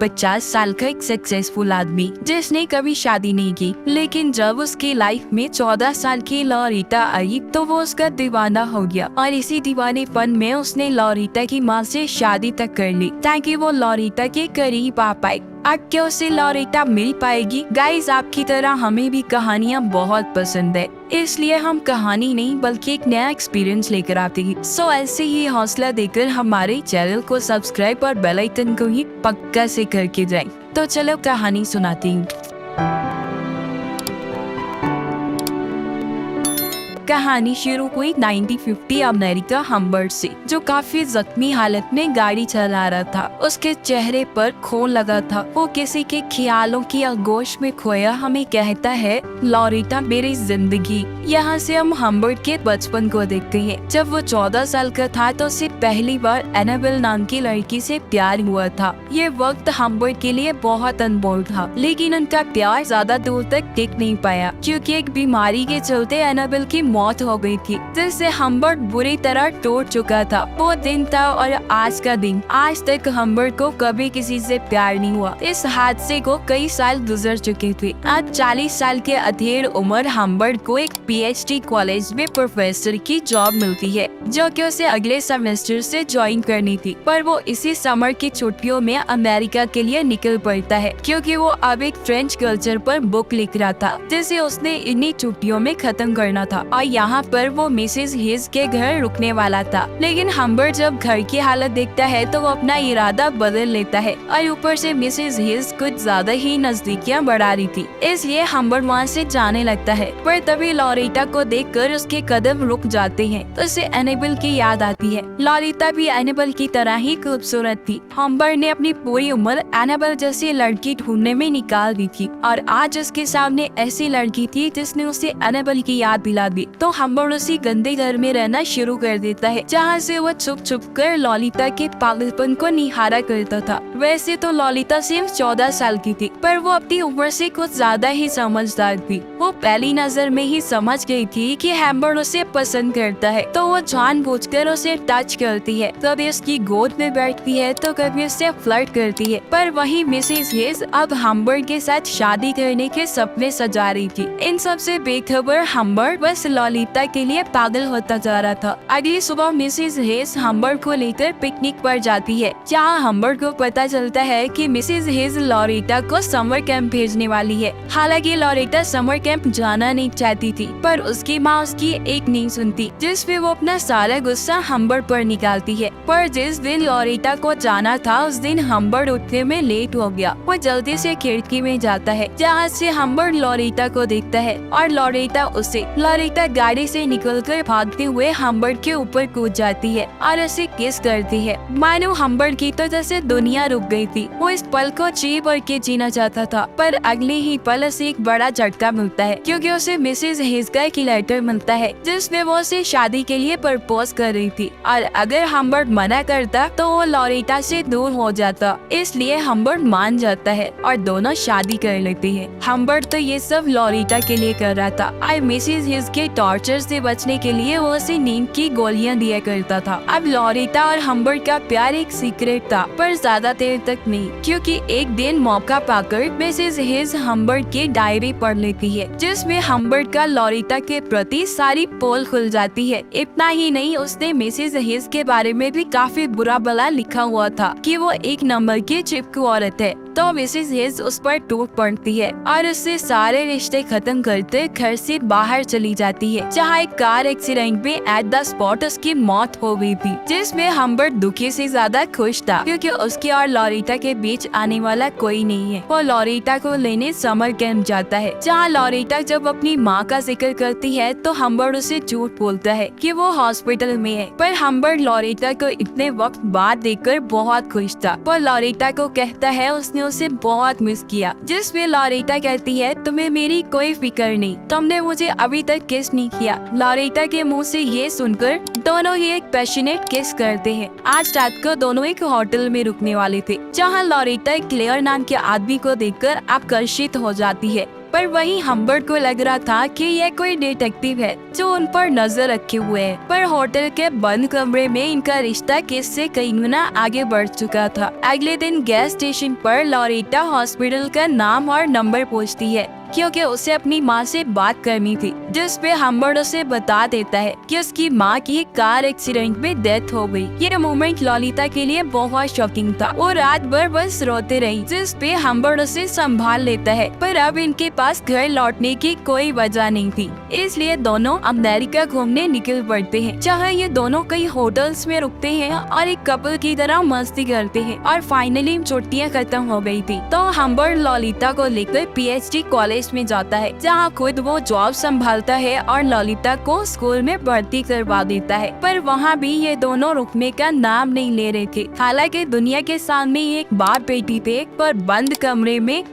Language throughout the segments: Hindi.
50 साल का एक सक्सेसफुल आदमी जिसने कभी शादी नहीं की, लेकिन जब उसकी लाइफ में 14 साल की लॉरिटा आई तो वो उसका दीवाना हो गया और इसी दीवानेपन में उसने लॉरिटा की माँ से शादी तक कर ली ताकि वो लॉरिटा के करीब आ पाए। अब क्या उसे लॉरिटा मिल पाएगी? गाइस, आपकी तरह हमें भी कहानियाँ बहुत पसंद है, इसलिए हम कहानी नहीं बल्कि एक नया एक्सपीरियंस लेकर आते हैं। सो ऐसे ही हौसला देकर हमारे चैनल को सब्सक्राइब और बेल आइकन को ही पक्का से करके जाएं। तो चलो कहानी सुनाती हूँ। कहानी शुरू हुई 1950 अमेरिका हम्बर्ट से, जो काफी जख्मी हालत में गाड़ी चला रहा था। उसके चेहरे पर खून लगा था। वो किसी के ख्यालों की आगोश में खोया हमें कहता है, लॉरिटा मेरी जिंदगी। यहाँ से हम हम्बर्ट के बचपन को देखते हैं। जब वो 14 साल का था तो उसे पहली बार एनाबेल नाम की लड़की से प्यार हुआ था। ये वक्त हम्बर्ट के लिए बहुत अनमोल था, लेकिन उनका प्यार ज्यादा दूर तक टिक नहीं पाया क्योंकि एक बीमारी के चलते एनाबेल की मौत हो गई थी, जिससे हम्बर्ट बुरी तरह टूट चुका था। वो दिन था और आज का दिन। आज तक हम्बर्ट को कभी किसी से प्यार नहीं हुआ। इस हादसे को कई साल गुजर चुके थे। आज 40 साल के अधेड़ उम्र हम्बर्ट को एक PhD कॉलेज में प्रोफेसर की जॉब मिलती है, जो कि उसे अगले सेमेस्टर से ज्वाइन करनी थी। पर वो इसी समर की छुट्टियों में अमेरिका के लिए निकल पड़ता है क्योंकि वो अब एक फ्रेंच कल्चर पर बुक लिख रहा था, जिसे उसने इन्हीं छुट्टियों में खत्म करना था। और यहाँ पर वो मिसेस हिज के घर रुकने वाला था। लेकिन हम्बर्ट जब घर की हालत देखता है तो वो अपना इरादा बदल लेता है और ऊपर से मिसेस हिज कुछ ज्यादा ही नजदीकियाँ बढ़ा रही थी, इसलिए हम्बर्ट वहाँ से जाने लगता है। पर तभी लॉरिटा को देखकर उसके कदम रुक जाते हैं तो उसे एनाबेल की याद आती है। लॉरिटा भी एनाबेल की तरह ही खूबसूरत थी। हम्बर्ट ने अपनी पूरी उम्र एनाबेल जैसी लड़की ढूंढने में निकाल दी थी और आज उसके सामने ऐसी लड़की थी जिसने उसे एनाबेल की याद दिला दी। तो हम्बर्ट उसी गंदे घर में रहना शुरू कर देता है जहाँ से वो छुप छुप कर लॉलिटा के पागलपन को निहारा करता था। वैसे तो लॉलिटा सिर्फ 14 साल की थी, पर वो अपनी उम्र से कुछ ज्यादा ही समझदार थी। वो पहली नजर में ही समझ गई थी कि हम्बर्ट उसे पसंद करता है, तो वो जानबूझकर उसे टच करती है। कभी उसकी गोद में बैठती है तो कभी उससे फ्लर्ट करती है। पर वही मिसेस हिज अब हम्बर्ट के साथ शादी करने के सपने सजा रही थी। इन सब से बेखबर हम्बर्ट बस लॉलिटा के लिए पागल होता जा रहा था। अगली सुबह मिसेस हिज हम्बर्ट को लेकर पिकनिक पर जाती है, जहाँ हम्बर्ट को पता चलता है कि मिसेस हिज लॉरिटा को समर कैंप भेजने वाली है। हालांकि लॉरिटा समर कैंप जाना नहीं चाहती थी, पर उसकी माँ उसकी एक नहीं सुनती, जिसपे वो अपना सारा गुस्सा हम्बर्ट पर निकालती है। पर जिस दिन लॉरिटा को जाना था उस दिन हम्बर्ट उठने में लेट हो गया। वो जल्दी से खिड़की में जाता है, जहाँ से हम्बर्ट लॉरिटा को देखता है और लॉरिटा उसे। लॉरिटा गाड़ी से निकलकर भागते हुए हम्बर्ट के ऊपर कूद जाती है और उसे किस करती है। मानो हम्बर्ट की तो जैसे दुनिया रुक गई थी। वो इस पल को जी भर के जीना चाहता था, पर अगले ही पल उसे एक बड़ा झटका मिलता है क्योंकि उसे मिसेस हिज का एक लेटर मिलता है जिसमें वो उसे शादी के लिए प्रपोज कर रही थी और अगर हम्बर्ट मना करता तो वो लॉरिटा से दूर हो जाता। इसलिए हम्बर्ट मान जाता है और दोनों शादी कर लेते हैं। हम्बर्ट तो ये सब लॉरिटा के लिए कर रहा था और मिसेस हिज के टॉर्चर से बचने के लिए वो उसे नींद की गोलियां दिया करता था। अब लॉरिटा और हम्बर्ट का प्यार एक सीक्रेट था, पर ज्यादा देर तक नहीं, क्योंकि एक दिन मौका पाकर मिसेस हिज हम्बर्ट की डायरी पढ़ लेती है, जिसमें हम्बर्ट का लॉरिटा के प्रति सारी पोल खुल जाती है। इतना ही नहीं, उसने मिसेस हिज के बारे में भी काफी बुरा भला लिखा हुआ था कि वो एक नंबर की चिपकू औरत है। तो मिसेस हिज उस पर टूट पड़ती है और उससे सारे रिश्ते खत्म करते घर से बाहर चली जाती है, जहाँ एक कार एक्सीडेंट में एट द स्पॉट उसकी मौत हो गई थी, जिसमें हम्बर्ट दुखी से ज्यादा खुश था क्योंकि उसके और लॉरिटा के बीच आने वाला कोई नहीं है। वो लॉरिटा को लेने समर कैंप जाता है, जहाँ लॉरिटा जब अपनी माँ का जिक्र करती है तो हम्बर्ट उसे झूठ बोलता है कि वो हॉस्पिटल में है। पर हम्बर्ट लॉरिटा को इतने वक्त बाद देखकर बहुत खुश था। वो लॉरिटा को कहता है उसने उसे बहुत मिस किया, जिसमें लॉरिटा कहती है, तुम्हें मेरी कोई फिक्र नहीं, तुमने मुझे अभी तक किस नहीं किया। लॉरिटा के मुंह से ये सुनकर दोनों ही एक पैशनेट किस करते हैं। आज रात को दोनों एक होटल में रुकने वाले थे, जहाँ लॉरिटा क्लेयर नाम के आदमी को देखकर आकर्षित हो जाती है। पर वहीं हम्बर्ट को लग रहा था कि यह कोई डिटेक्टिव है जो उन पर नजर रखे हुए है। पर होटल के बंद कमरे में इनका रिश्ता किससे कई गुना आगे बढ़ चुका था। अगले दिन गैस स्टेशन पर लॉरेटा हॉस्पिटल का नाम और नंबर पूछती है क्योंकि उसे अपनी माँ से बात करनी थी, जिस पे हम्बर्ट उसे बता देता है कि उसकी माँ की कार एक्सीडेंट में डेथ हो गई। ये मोमेंट लॉलिता के लिए बहुत शॉकिंग था। वो रात भर बस रोते रही, जिस पे हम्बर्ट उसे संभाल लेता है। पर अब इनके पास घर लौटने की कोई वजह नहीं थी, इसलिए दोनों अमेरिका घूमने निकल पड़ते हैं, जहाँ ये दोनों कई होटल्स में रुकते हैं और एक कपल की तरह मस्ती करते हैं। और फाइनली छुट्टियाँ खत्म हो गई थी तो हम्बर्ट लॉलिता को लेकर PhD कॉलेज में जाता है, जहाँ खुद वो जॉब संभालता है और लॉलिता को स्कूल में भर्ती करवा देता है। पर वहाँ भी ये दोनों रुकने का नाम नहीं ले रहे थे। हालांकि दुनिया के सामने एक बार बेटी थे, पर बंद कमरे में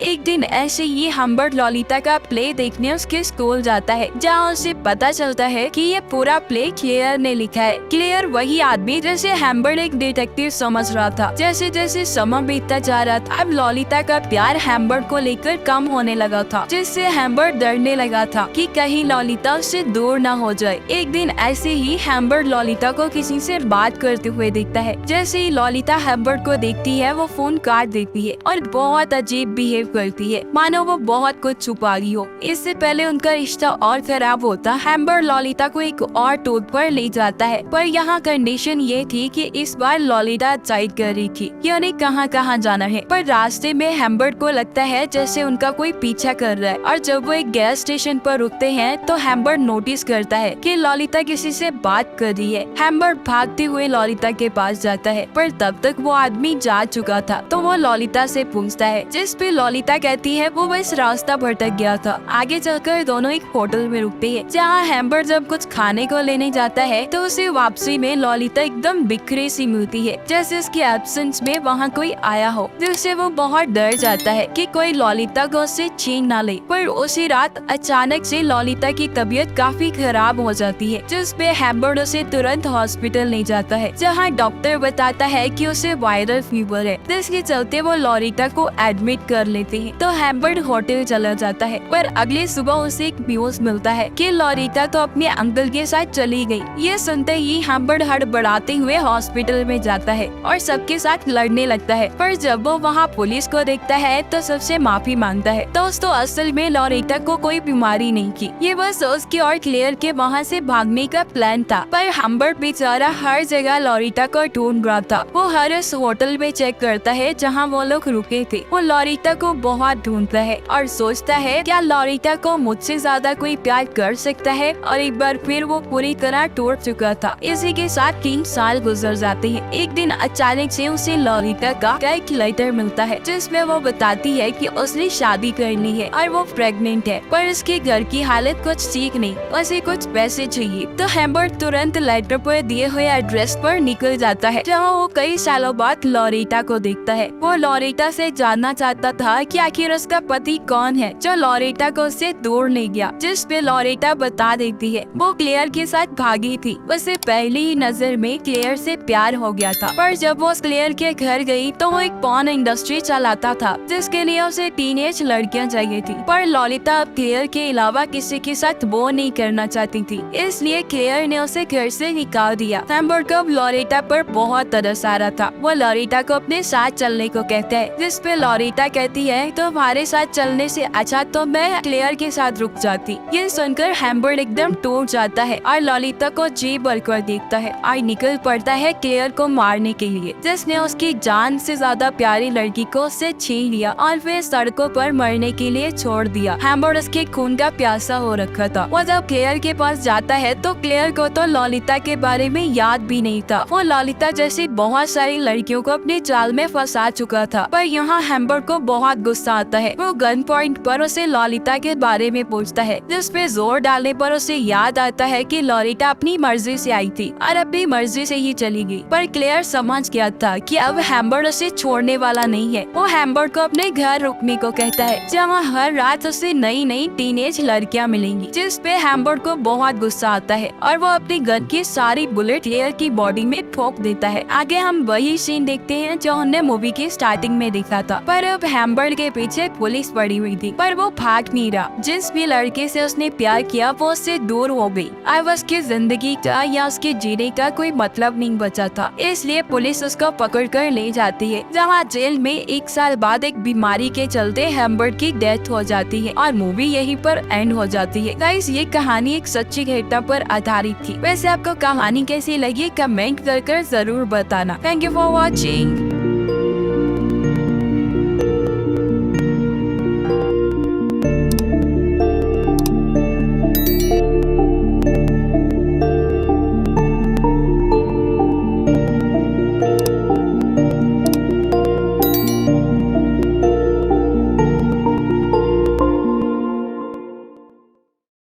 एक दिन ऐसे ही हम्बर्ट लॉलिता का प्ले देखने उसके स्कूल जाता है, जहाँ उसे पता चलता है कि ये पूरा प्ले क्लेयर ने लिखा है। क्लेयर वही आदमी जैसे हम्बर्ट एक डिटेक्टिव समझ रहा था। जैसे जैसे समय बीतता जा रहा था, अब लॉलिता का प्यार हम्बर्ट को लेकर कम होने लगा था, जिससे हम्बर्ट डरने लगा था कि कहीं लॉलिता उससे दूर न हो जाए। एक दिन ऐसे ही हम्बर्ट लॉलिता को किसी से बात करते हुए देखता है। जैसे ही लॉलिता हम्बर्ट को देखती है, वो फोन काट देती है और बहुत अजीब बिहेव करती है, मानो वो बहुत कुछ छुपा रही हो। इससे पहले उनका रिश्ता और खराब होता, हम्बर्ट लॉलिता को एक और टूर पर ले जाता है। पर यहाँ कंडीशन ये थी कि इस बार लॉलिता डिसाइड कर रही थी कि उन्हें कहाँ जाना है। पर रास्ते में हम्बर्ट को लगता है जैसे उनका कोई पीछा कर रहा है, और जब वो एक गैस स्टेशन पर रुकते हैं तो हम्बर्ट नोटिस करता है कि लॉलिता किसी से बात कर रही है। हम्बर्ट भागते हुए लॉलिता के पास जाता है, पर तब तक वो आदमी जा चुका था। तो वो लॉलिता से पूछता है, जिस पे लॉलिता कहती है वो बस रास्ता भटक गया था। आगे चलकर दोनों एक होटल में रुकते हैं, जहाँ हम्बर्ट जब कुछ खाने को लेने जाता है तो उसे वापसी में लॉलिता एकदम बिखरी सी मिलती है, जैसे उसके एब्सेंस में वहाँ कोई आया हो, जिससे वो बहुत डर जाता है कि कोई लॉलिता को उससे छीन ना ले। पर उसी रात अचानक से लॉलिता की तबीयत काफी खराब हो जाती है, जिस पे हम्बर्ट उसे तुरंत हॉस्पिटल ले जाता है, जहाँ डॉक्टर बताता है कि उसे वायरल फीवर है, जिसके चलते वो लॉलिता को एडमिट कर लेते हैं। तो हम्बर्ट होटल चला जाता है, पर अगले सुबह उसे एक न्यूज मिलता है कि लॉलिता तो अपने अंकल के साथ चली गई। ये सुनते ही हम्बर्ट हड़बड़ाते हुए हॉस्पिटल में जाता है और सबके साथ लड़ने लगता है। पर जब वो वहाँ पुलिस को देखता है तो सबसे माफी मांगता है। दोस्तों, असल में लॉलिता को कोई बीमारी नहीं थी, ये बस उसके और क्लेयर के वहाँ से भागने का प्लान था। पर हम्बर्ट बेचारा हर जगह लॉलिता को ढूंढ रहा था। वो हर उस होटल में चेक करता है जहाँ वो लोग रुके थे। वो लॉलिता को बहुत ढूंढता है और सोचता है क्या लॉलिता को मुझसे ज्यादा कोई प्यार कर सकता है, और एक बार फिर वो पूरी तरह टूट चुका था। इसी के साथ 3 साल गुजर जाते हैं। एक दिन अचानक से उसे लॉलिता का एक लेटर मिलता है, जिसमें वो बताती है कि उसने शादी करनी है और वो प्रेग्नेंट है, पर उसके घर की हालत कुछ ठीक नहीं, उसे कुछ पैसे चाहिए। तो हम्बर्ट तुरंत लेटर पर दिए हुए एड्रेस पर निकल जाता है, जहाँ वो कई सालों बाद लॉलिता को देखता है। वो लॉलिता से जानना चाहता था कि आखिर उसका पति कौन है जो लॉलिता को उससे दूर ले गया, जिस पे लॉलिता बता देती है वो क्लेयर के साथ भागी थी। उसे पहली ही नजर में क्लेयर से प्यार हो गया था। पर जब वो क्लेयर के घर गई तो वो एक पॉर्न इंडस्ट्री चलाता था, जिसके लिए उसे टीनेज लड़कियां चाहिए थी। पर लॉलिता अब क्लेयर के अलावा किसी के साथ वो नहीं करना चाहती थी, इसलिए क्लेयर ने उसे घर से निकाल दिया। हम्बर्ट को अब लॉलिता पर बहुत तरस आ रहा था। वो लॉलिता को अपने साथ चलने को कहता है, जिस पे लॉलिता कहती है तो हमारे साथ चलने से अच्छा तो मैं क्लेयर के साथ रुक जाती। ये सुनकर हम्बर्ट एकदम टूट जाता है और लॉलिता को जी भरकर देखता है और निकल पड़ता है क्लेयर को मारने के लिए, जिसने उसकी जान से ज्यादा प्यारी लड़की को उससे छीन लिया और फिर सड़कों पर मरने के लिए छोड़ दिया। हम्बर्ट उसके खून का प्यासा हो रखा था। वो जब क्लेयर के पास जाता है तो क्लेयर को तो लॉलिता के बारे में याद भी नहीं था। वो लॉलिता जैसी बहुत सारी लड़कियों को अपने जाल में फंसा चुका था। पर यहाँ हम्बर्ट को बहुत गुस्सा आता है। वो गन पॉइंट पर उसे लॉलिता के बारे में पूछता है, जिस पे जोर डालने पर उसे याद आता है कि लॉलिता अपनी मर्जी से आई थी और अपनी मर्जी से ही चली गई। पर क्लेयर समझ गया था कि अब हम्बर्ट उसे छोड़ने वाला नहीं है। वो हम्बर्ट को अपने घर रुकने को कहता है, जहाँ हर रात उसे नई नई टीनेज लड़कियाँ मिलेंगी, जिस पे हम्बर्ट को बहुत गुस्सा आता है और वो अपनी गन की सारी बुलेट क्लेयर की बॉडी में ठोक देता है। आगे हम वही सीन देखते हैं जो हमने मूवी की स्टार्टिंग में देखा था। पर अब हम्बर्ट हेम्बर्ट के पीछे पुलिस पड़ी हुई थी, पर वो भाग नहीं रहा। जिस भी लड़के से उसने प्यार किया वो उससे दूर हो गई। अब उसकी जिंदगी का या उसके जीने का कोई मतलब नहीं बचा था, इसलिए पुलिस उसको पकड़ कर ले जाती है, जहाँ जेल में 1 साल बाद एक बीमारी के चलते हेम्बर्ट की डेथ हो जाती है और मूवी यहीं पर एंड हो जाती है। गाइस, ये कहानी एक सच्ची घटना पर आधारित थी। वैसे आपको कहानी कैसी लगी कमेंट कर जरूर बताना। Thank you for watching.